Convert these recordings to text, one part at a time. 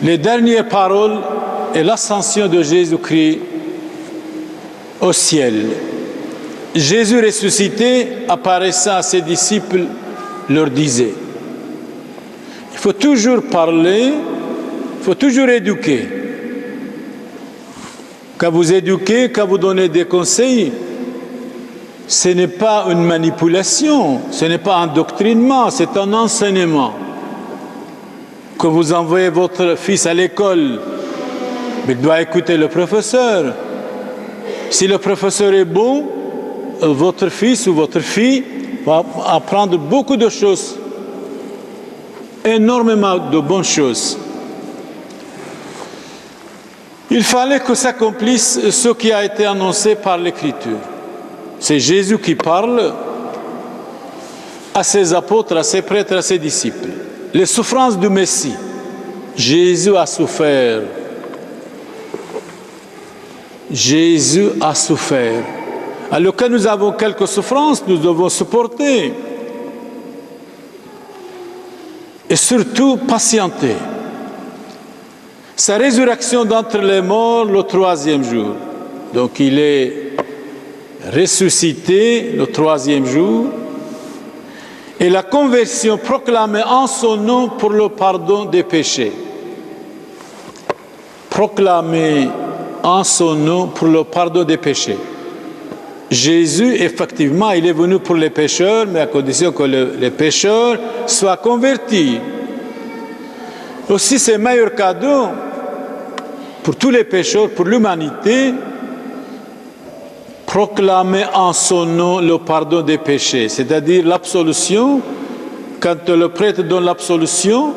les dernières paroles et l'ascension de Jésus-Christ au ciel. Jésus ressuscité, apparaissant à ses disciples, leur disait: il faut toujours parler, il faut toujours éduquer. Quand vous éduquez, quand vous donnez des conseils, ce n'est pas une manipulation, ce n'est pas un endoctrinement, c'est un enseignement. Que vous envoyez votre fils à l'école, il doit écouter le professeur. Si le professeur est bon, votre fils ou votre fille va apprendre beaucoup de choses, énormément de bonnes choses. Il fallait que s'accomplisse ce qui a été annoncé par l'Écriture. C'est Jésus qui parle à ses apôtres, à ses prêtres, à ses disciples. Les souffrances du Messie. Jésus a souffert. Jésus a souffert. Alors que nous avons quelques souffrances, nous devons supporter. Et surtout, patienter. Sa résurrection d'entre les morts le 3e jour. Donc il est ressuscité le 3e jour. Et la conversion proclamée en son nom pour le pardon des péchés. Proclamée en son nom pour le pardon des péchés. Jésus, effectivement, il est venu pour les pécheurs, mais à condition que les pécheurs soient convertis. Aussi, c'est le meilleur cadeau pour tous les pécheurs, pour l'humanité, proclamer en son nom le pardon des péchés, c'est-à-dire l'absolution. Quand le prêtre donne l'absolution,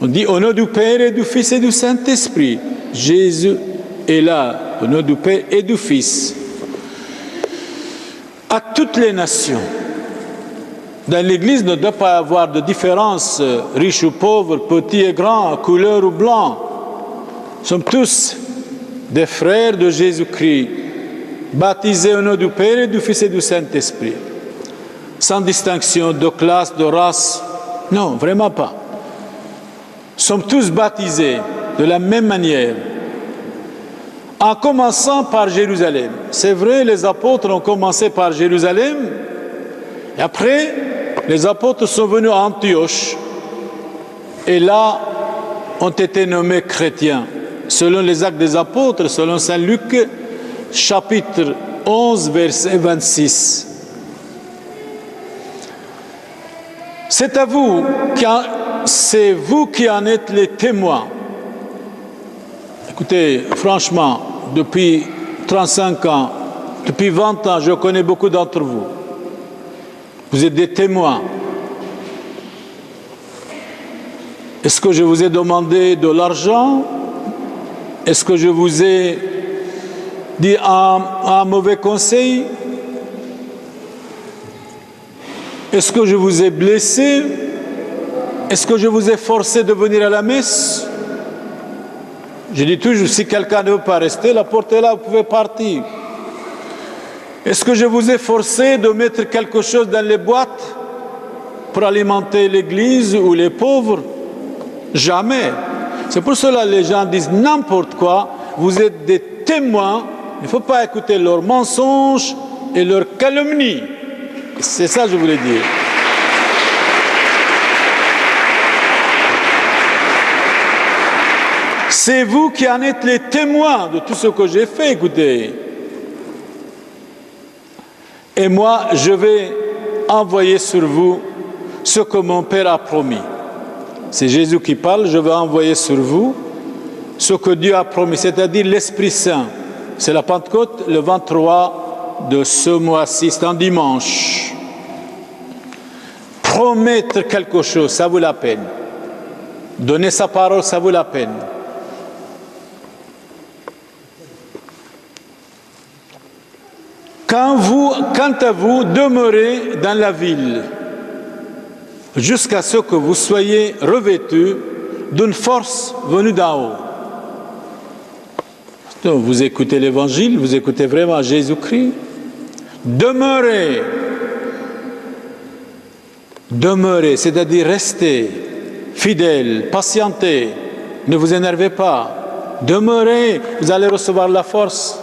on dit au nom du Père et du Fils et du Saint-Esprit. Jésus est là, au nom du Père et du Fils. À toutes les nations. Dans l'Église, il ne doit pas y avoir de différence, riches ou pauvres, petits et grands, couleur ou blanc. Nous sommes tous des frères de Jésus-Christ, baptisés au nom du Père et du Fils et du Saint-Esprit, sans distinction de classe, de race. Non, vraiment pas. Nous sommes tous baptisés de la même manière, en commençant par Jérusalem. C'est vrai, les apôtres ont commencé par Jérusalem, et après, les apôtres sont venus à Antioche, et là, ont été nommés chrétiens, selon les Actes des Apôtres, selon Saint Luc, chapitre 11, verset 26. C'est vous qui en êtes les témoins. Écoutez, franchement, depuis 35 ans, depuis 20 ans, je connais beaucoup d'entre vous. Vous êtes des témoins. Est-ce que je vous ai demandé de l'argent? Est-ce que je vous ai dit un mauvais conseil? Est-ce que je vous ai blessé? Est-ce que je vous ai forcé de venir à la messe? Je dis toujours, si quelqu'un ne veut pas rester, la porte est là, vous pouvez partir. Est-ce que je vous ai forcé de mettre quelque chose dans les boîtes pour alimenter l'église ou les pauvres? Jamais. C'est pour cela que les gens disent n'importe quoi. Vous êtes des témoins. Il ne faut pas écouter leurs mensonges et leurs calomnies. C'est ça que je voulais dire. C'est vous qui en êtes les témoins de tout ce que j'ai fait, écoutez. Et moi, je vais envoyer sur vous ce que mon Père a promis. C'est Jésus qui parle, je vais envoyer sur vous ce que Dieu a promis, c'est-à-dire l'Esprit Saint. C'est la Pentecôte, le 23 de ce mois-ci, c'est un dimanche. Promettre quelque chose, ça vaut la peine. Donner sa parole, ça vaut la peine. Quant à vous, demeurez dans la ville, jusqu'à ce que vous soyez revêtus d'une force venue d'en haut. Donc, vous écoutez l'Évangile, vous écoutez vraiment Jésus-Christ. Demeurez. Demeurez, c'est-à-dire restez fidèles, patientez. Ne vous énervez pas. Demeurez, vous allez recevoir la force.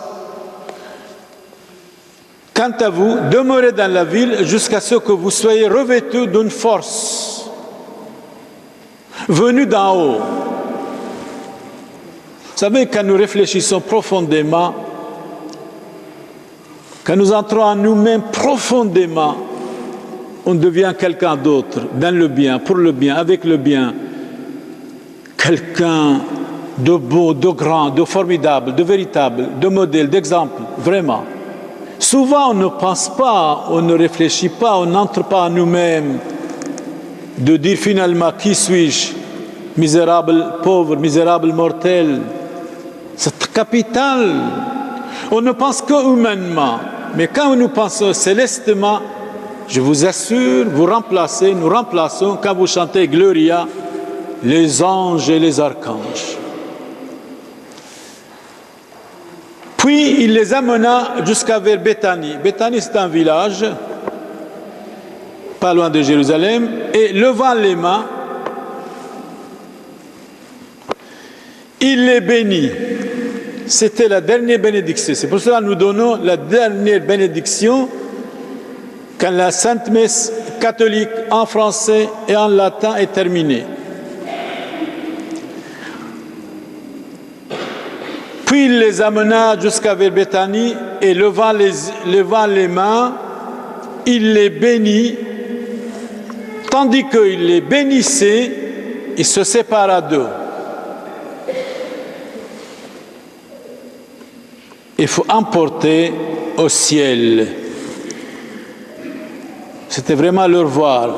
Quant à vous, demeurez dans la ville jusqu'à ce que vous soyez revêtus d'une force venue d'en haut. Vous savez, quand nous réfléchissons profondément, quand nous entrons en nous-mêmes profondément, on devient quelqu'un d'autre, dans le bien, pour le bien, avec le bien. Quelqu'un de beau, de grand, de formidable, de véritable, de modèle, d'exemple, vraiment. Souvent, on ne pense pas, on ne réfléchit pas, on n'entre pas en nous-mêmes de dire finalement, qui suis-je? Misérable pauvre, misérable mortel. C'est capital. On ne pense que humainement. Mais quand nous pensons célestement, je vous assure, vous remplacez, nous remplaçons, quand vous chantez Gloria, les anges et les archanges. Puis il les amena jusqu'à vers Béthanie. Béthanie, c'est un village, pas loin de Jérusalem, et levant les mains, il les bénit. C'était la dernière bénédiction. C'est pour cela que nous donnons la dernière bénédiction quand la Sainte Messe catholique en français et en latin est terminée. Puis il les amena jusqu'à vers Béthanie et levant les mains, il les bénit. Tandis qu'il les bénissait, il se sépara d'eux. Il faut emporter au ciel. C'était vraiment leur voile.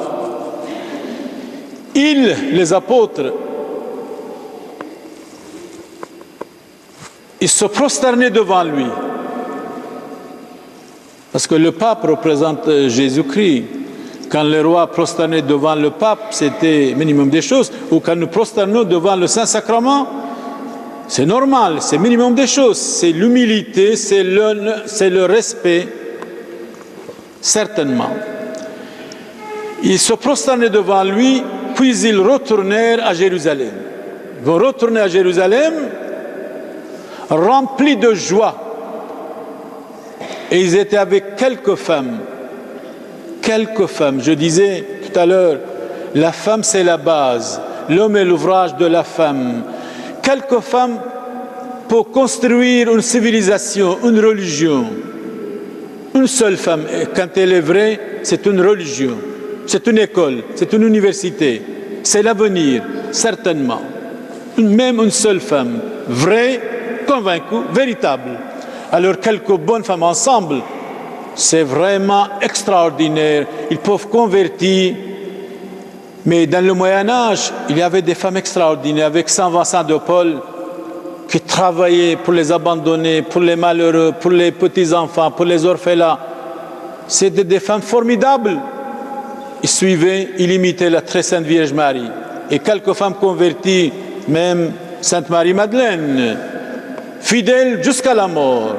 Ils, les apôtres, ils se prosternaient devant lui. Parce que le pape représente Jésus-Christ. Quand le roi prosternait devant le pape, c'était minimum des choses. Ou quand nous prosternons devant le Saint-Sacrement, c'est normal, c'est minimum des choses. C'est l'humilité, c'est le respect, certainement. Ils se prosternaient devant lui, puis ils retournèrent à Jérusalem. Ils vont retourner à Jérusalem, remplis de joie. Et ils étaient avec quelques femmes. Quelques femmes. Je disais tout à l'heure, la femme c'est la base. L'homme est l'ouvrage de la femme. Quelques femmes pour construire une civilisation, une religion. Une seule femme, quand elle est vraie, c'est une religion. C'est une école, c'est une université. C'est l'avenir, certainement. Même une seule femme, vraie, convaincue, véritable. Alors quelques bonnes femmes ensemble, c'est vraiment extraordinaire. Ils peuvent convertir. Mais dans le Moyen-Âge, il y avait des femmes extraordinaires avec Saint Vincent de Paul qui travaillaient pour les abandonnés, pour les malheureux, pour les petits-enfants, pour les orphelins. C'était des femmes formidables. Ils suivaient, ils imitaient la très sainte Vierge Marie. Et quelques femmes converties, même Sainte Marie-Madeleine, fidèle jusqu'à la mort.